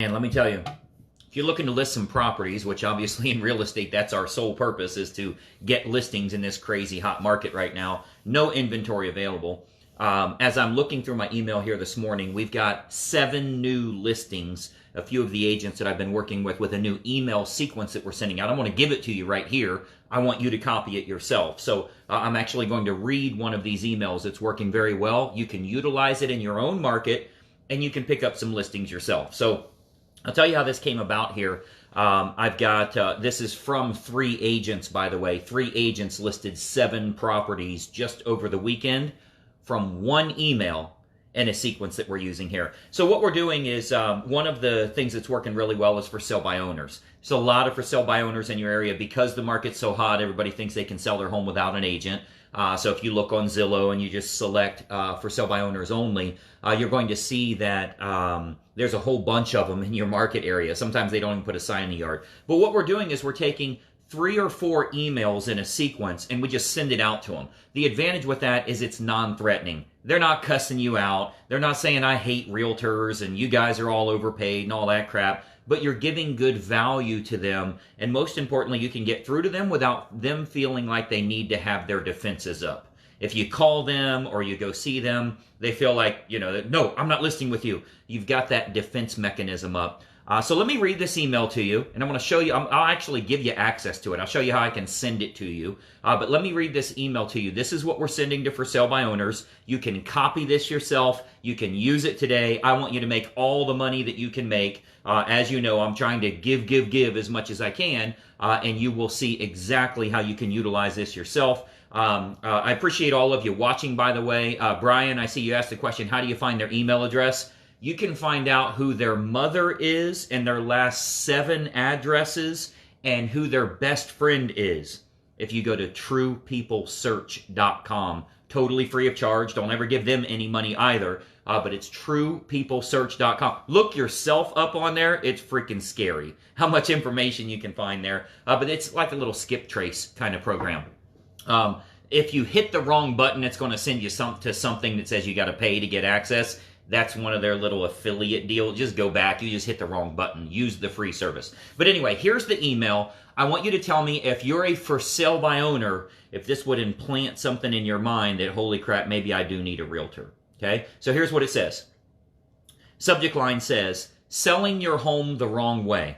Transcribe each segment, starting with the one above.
And let me tell you, if you're looking to list some properties, which obviously in real estate, that's our sole purpose, is to get listings in this crazy hot market right now. No inventory available. As I'm looking through my email here this morning, we've got 7 new listings. A few of the agents that I've been working with a new email sequence that we're sending out. I want to give it to you right here. I want you to copy it yourself. So I'm actually going to read one of these emails. It's working very well. You can utilize it in your own market, and you can pick up some listings yourself. So I'll tell you how this came about here. I've got, this is from 3 agents, by the way. 3 agents listed 7 properties just over the weekend from one email and a sequence that we're using here. So what we're doing is, one of the things that's working really well is for sale by owners. So a lot of for sale by owners in your area, because the market's so hot, everybody thinks they can sell their home without an agent. So if you look on Zillow and you just select for sale by owners only, you're going to see that there's a whole bunch of them in your market area. Sometimes they don't even put a sign in the yard. But what we're doing is we're taking 3 or 4 emails in a sequence and we just send it out to them. The advantage with that is it's non-threatening. They're not cussing you out. They're not saying, I hate realtors and you guys are all overpaid and all that crap. But you're giving good value to them. And most importantly, you can get through to them without them feeling like they need to have their defenses up. If you call them or you go see them, they feel like, no, I'm not listing with you. You've got that defense mechanism up. So let me read this email to you, and I'm going to show you, I'll actually give you access to it. I'll show you how I can send it to you. But let me read this email to you. This is what we're sending to for sale by owners. You can copy this yourself. You can use it today. I want you to make all the money that you can make. As you know, I'm trying to give as much as I can, and you will see exactly how you can utilize this yourself. I appreciate all of you watching, by the way. Brian, I see you asked the question, how do you find their email address? You can find out who their mother is and their last 7 addresses and who their best friend is if you go to truepeoplesearch.com. Totally free of charge. Don't ever give them any money either. But it's truepeoplesearch.com. Look yourself up on there. It's freaking scary how much information you can find there. But it's like a little skip trace kind of program. If you hit the wrong button, it's going to send you to something that says you got to pay to get access. That's one of their little affiliate deals. Just go back. You just hit the wrong button. Use the free service. But anyway, here's the email. I want you to tell me if you're a for sale by owner, if this would implant something in your mind that, holy crap, maybe I do need a realtor. Okay? So here's what it says. Subject line says, selling your home the wrong way.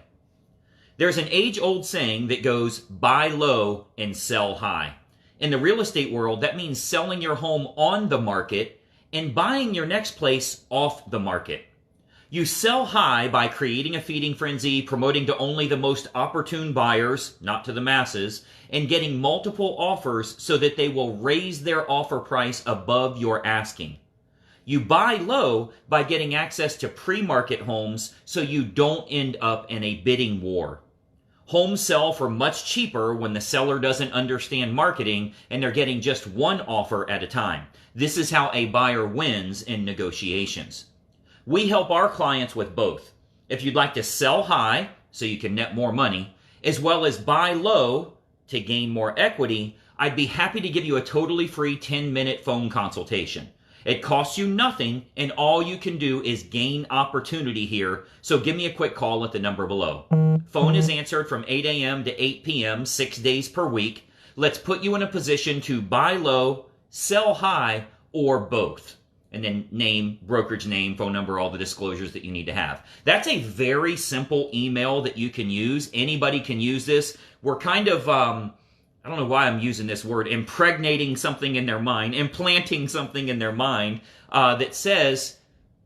There's an age-old saying that goes, buy low and sell high. In the real estate world, that means selling your home on the market and buying your next place off the market. You sell high by creating a feeding frenzy, promoting to only the most opportune buyers, not to the masses, and getting multiple offers so that they will raise their offer price above your asking. You buy low by getting access to pre-market homes so you don't end up in a bidding war. Homes sell for much cheaper when the seller doesn't understand marketing and they're getting just one offer at a time. This is how a buyer wins in negotiations. We help our clients with both. If you'd like to sell high so you can net more money, as well as buy low to gain more equity, I'd be happy to give you a totally free 10-minute phone consultation. It costs you nothing, and all you can do is gain opportunity here, so give me a quick call at the number below. Phone is answered from 8 a.m. to 8 p.m., 6 days per week. Let's put you in a position to buy low, sell high, or both. And then name, brokerage name, phone number, all the disclosures that you need to have. That's a very simple email that you can use. Anybody can use this. We're kind of, I don't know why I'm using this word, impregnating something in their mind, implanting something in their mind that says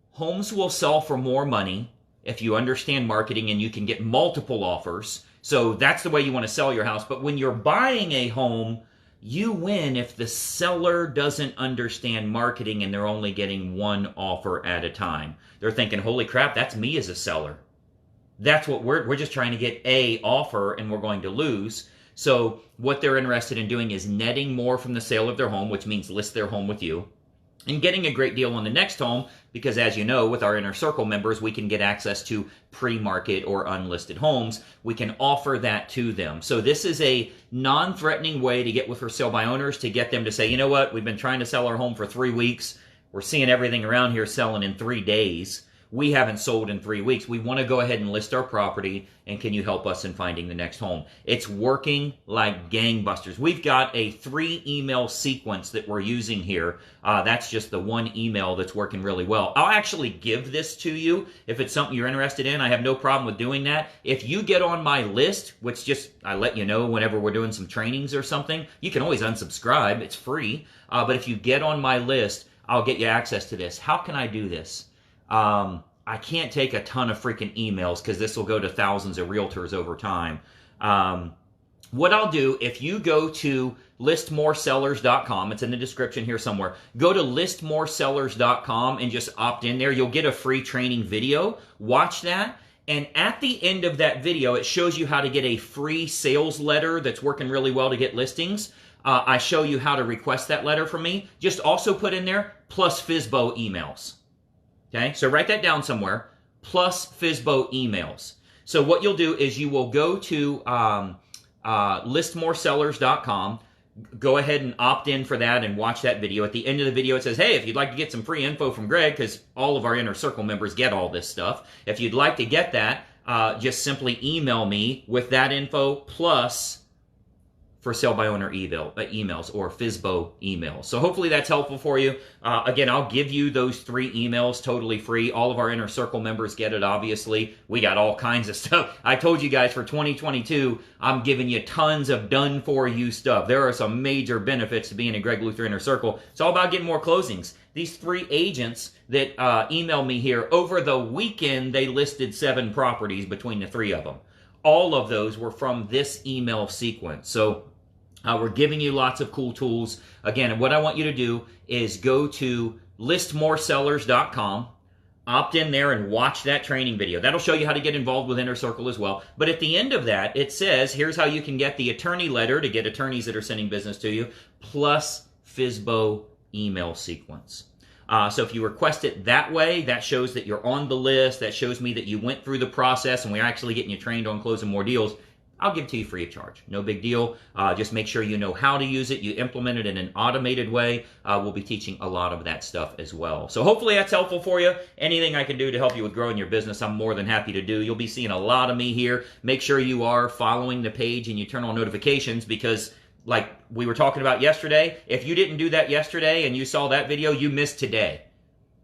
homes will sell for more money if you understand marketing and you can get multiple offers. So that's the way you want to sell your house. But when you're buying a home, you win if the seller doesn't understand marketing and they're only getting one offer at a time. They're thinking, holy crap, that's me as a seller. That's what we're just trying to get a offer and we're going to lose. So what they're interested in doing is netting more from the sale of their home, which means list their home with you, and getting a great deal on the next home because, as you know, with our Inner Circle members, we can get access to pre-market or unlisted homes. We can offer that to them. So this is a non-threatening way to get with for sale by owners to get them to say, you know what, we've been trying to sell our home for 3 weeks. We're seeing everything around here selling in 3 days. we haven't sold in 3 weeks. We want to go ahead and list our property, and can you help us in finding the next home? It's working like gangbusters. We've got a 3-email sequence that we're using here. That's just the one email that's working really well. I'll actually give this to you if it's something you're interested in. I have no problem with doing that. If you get on my list, which just I let you know whenever we're doing some trainings or something, you can always unsubscribe. It's free. But if you get on my list, I'll get you access to this. How can I do this? I can't take a ton of freaking emails because this will go to thousands of realtors over time. What I'll do, if you go to listmoresellers.com, it's in the description here somewhere, go to listmoresellers.com and just opt in there. You'll get a free training video. Watch that. And at the end of that video, it shows you how to get a free sales letter that's working really well to get listings. I show you how to request that letter from me. Just also put in there, plus FSBO emails. Okay, so write that down somewhere, plus FSBO emails. So what you'll do is you will go to listmoresellers.com, go ahead and opt in for that and watch that video. At the end of the video, it says, hey, if you'd like to get some free info from Greg, because all of our Inner Circle members get all this stuff, if you'd like to get that, just simply email me with that info plus for sale by owner emails or FSBO emails. So hopefully that's helpful for you. Again, I'll give you those 3 emails totally free. All of our Inner Circle members get it, obviously. We got all kinds of stuff. I told you guys for 2022, I'm giving you tons of done-for-you stuff. There are some major benefits to being a Greg Luther Inner Circle. It's all about getting more closings. These 3 agents that emailed me here, over the weekend, they listed 7 properties between the 3 of them. All of those were from this email sequence. So we're giving you lots of cool tools. Again, what I want you to do is go to listmoresellers.com, opt in there and watch that training video. That'll show you how to get involved with Inner Circle as well. But at the end of that, it says, here's how you can get the attorney letter to get attorneys that are sending business to you, plus FSBO email sequence. So if you request it that way, that shows that you're on the list. That shows me that you went through the process and we're actually getting you trained on closing more deals. I'll give it to you free of charge. No big deal. Just make sure you know how to use it. You implement it in an automated way. We'll be teaching a lot of that stuff as well. So hopefully that's helpful for you. Anything I can do to help you with growing your business, I'm more than happy to do. You'll be seeing a lot of me here. Make sure you are following the page and you turn on notifications because, like we were talking about yesterday, if you didn't do that yesterday and you saw that video, you missed today.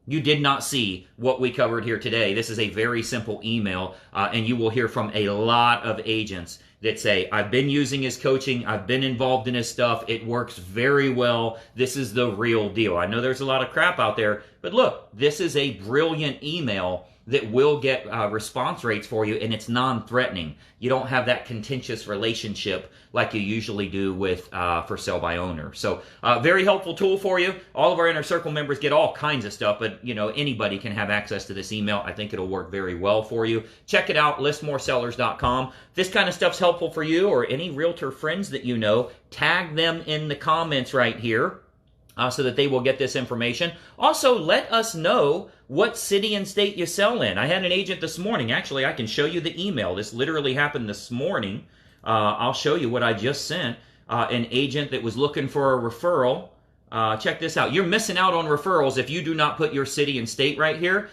You did not see what we covered here today. This is a very simple email, and you will hear from a lot of agents that say, I've been using his coaching, I've been involved in his stuff, it works very well, this is the real deal. I know there's a lot of crap out there, but look, this is a brilliant email that will get response rates for you, and it's non-threatening. You don't have that contentious relationship like you usually do with for sale by owner. So very helpful tool for you. All of our Inner Circle members get all kinds of stuff, but you know, anybody can have access to this email. I think it'll work very well for you. Check it out, listmoresellers.com. If this kind of stuff's helpful for you or any realtor friends that you know, tag them in the comments right here. So that they will get this information. Also, let us know what city and state you sell in. I had an agent this morning. Actually, I can show you the email. This literally happened this morning. I'll show you what I just sent. An agent that was looking for a referral. Check this out. You're missing out on referrals if you do not put your city and state right here.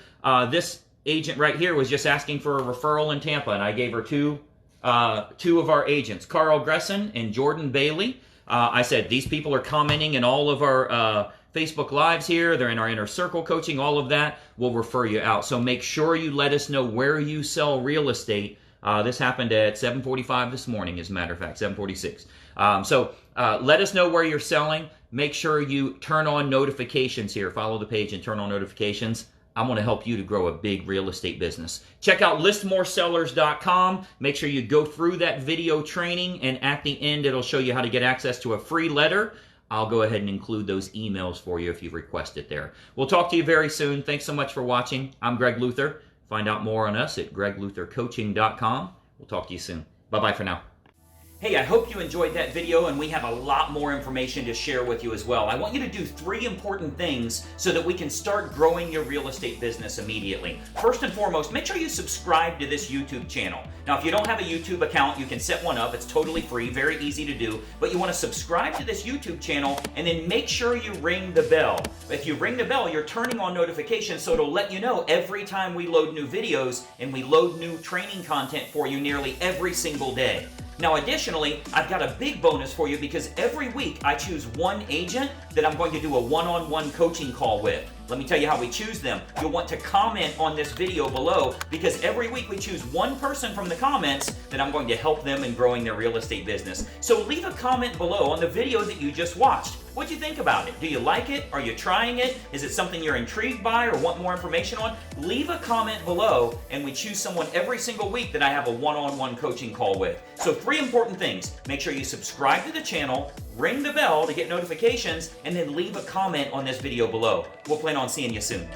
This agent right here was just asking for a referral in Tampa, and I gave her two of our agents, Carl Gresson and Jordan Bailey. I said, these people are commenting in all of our Facebook Lives here. They're in our Inner Circle coaching, all of that. We'll refer you out. So make sure you let us know where you sell real estate. This happened at 7:45 this morning, as a matter of fact, 7:46. So let us know where you're selling. Make sure you turn on notifications here. Follow the page and turn on notifications. I want to help you to grow a big real estate business. Check out listmoresellers.com. Make sure you go through that video training, and at the end, it'll show you how to get access to a free letter. I'll go ahead and include those emails for you if you request it there. We'll talk to you very soon. Thanks so much for watching. I'm Greg Luther. Find out more on us at gregluthercoaching.com. We'll talk to you soon. Bye-bye for now. Hey, I hope you enjoyed that video, and we have a lot more information to share with you as well. I want you to do 3 important things so that we can start growing your real estate business immediately. First and foremost, make sure you subscribe to this YouTube channel. Now, if you don't have a YouTube account, you can set one up. It's totally free, very easy to do, but you want to subscribe to this YouTube channel and then make sure you ring the bell. If you ring the bell, you're turning on notifications, so it'll let you know every time we load new videos, and we load new training content for you nearly every single day. Now, additionally, I've got a big bonus for you because every week I choose one agent that I'm going to do a one-on-one coaching call with. Let me tell you how we choose them. You'll want to comment on this video below because every week we choose one person from the comments that I'm going to help them in growing their real estate business. So leave a comment below on the video that you just watched. What'd you think about it? Do you like it? Are you trying it? Is it something you're intrigued by or want more information on? Leave a comment below and we choose someone every single week that I have a one-on-one coaching call with. So 3 important things. Make sure you subscribe to the channel, ring the bell to get notifications, and then leave a comment on this video below. We'll plan on seeing you soon.